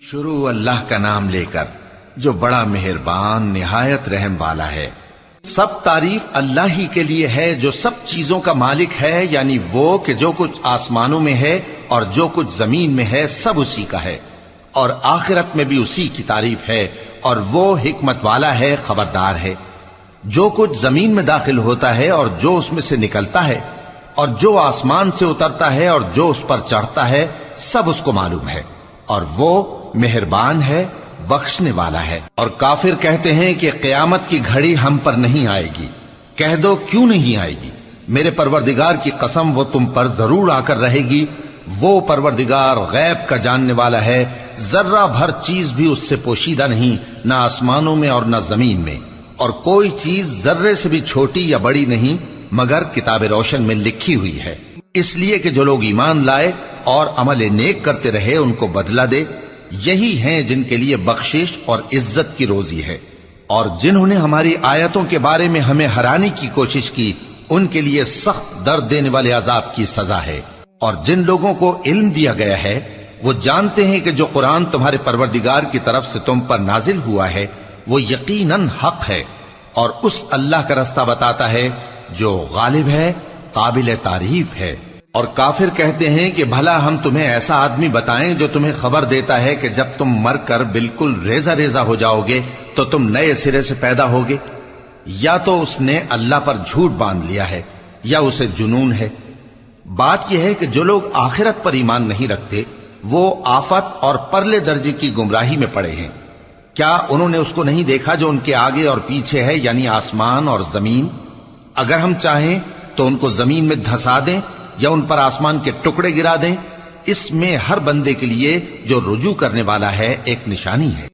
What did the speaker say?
شروع اللہ کا نام لے کر جو بڑا مہربان نہایت رحم والا ہے۔ سب تعریف اللہ ہی کے لیے ہے جو سب چیزوں کا مالک ہے، یعنی وہ کہ جو کچھ آسمانوں میں ہے اور جو کچھ زمین میں ہے سب اسی کا ہے، اور آخرت میں بھی اسی کی تعریف ہے، اور وہ حکمت والا ہے، خبردار ہے۔ جو کچھ زمین میں داخل ہوتا ہے اور جو اس میں سے نکلتا ہے اور جو آسمان سے اترتا ہے اور جو اس پر چڑھتا ہے سب اس کو معلوم ہے، اور وہ مہربان ہے، بخشنے والا ہے۔ اور کافر کہتے ہیں کہ قیامت کی گھڑی ہم پر نہیں آئے گی۔ کہہ دو کیوں نہیں آئے گی؟ میرے پروردگار کی قسم وہ تم پر ضرور آ کر رہے گی۔ وہ پروردگار غیب کا جاننے والا ہے، ذرہ بھر چیز بھی اس سے پوشیدہ نہیں، نہ آسمانوں میں اور نہ زمین میں، اور کوئی چیز ذرے سے بھی چھوٹی یا بڑی نہیں مگر کتاب روشن میں لکھی ہوئی ہے، اس لیے کہ جو لوگ ایمان لائے اور عمل نیک کرتے رہے ان کو بدلہ دے۔ یہی ہیں جن کے لیے بخشش اور عزت کی روزی ہے، اور جنہوں نے ہماری آیتوں کے بارے میں ہمیں ہرانے کی کوشش کی ان کے لیے سخت درد دینے والے عذاب کی سزا ہے۔ اور جن لوگوں کو علم دیا گیا ہے وہ جانتے ہیں کہ جو قرآن تمہارے پروردگار کی طرف سے تم پر نازل ہوا ہے وہ یقیناً حق ہے، اور اس اللہ کا رستہ بتاتا ہے جو غالب ہے، قابل تعریف ہے۔ اور کافر کہتے ہیں کہ بھلا ہم تمہیں ایسا آدمی بتائیں جو تمہیں خبر دیتا ہے کہ جب تم مر کر بالکل ریزہ ریزہ ہو جاؤ گے تو تم نئے سرے سے پیدا ہوگے؟ یا تو اس نے اللہ پر جھوٹ باندھ لیا ہے یا اسے جنون ہے۔ بات یہ ہے کہ جو لوگ آخرت پر ایمان نہیں رکھتے وہ آفت اور پرلے درجے کی گمراہی میں پڑے ہیں۔ کیا انہوں نے اس کو نہیں دیکھا جو ان کے آگے اور پیچھے ہے، یعنی آسمان اور زمین؟ اگر ہم چاہیں تو ان کو زمین میں دھسا دیں یا ان پر آسمان کے ٹکڑے گرا دیں۔ اس میں ہر بندے کے لیے جو رجوع کرنے والا ہے ایک نشانی ہے۔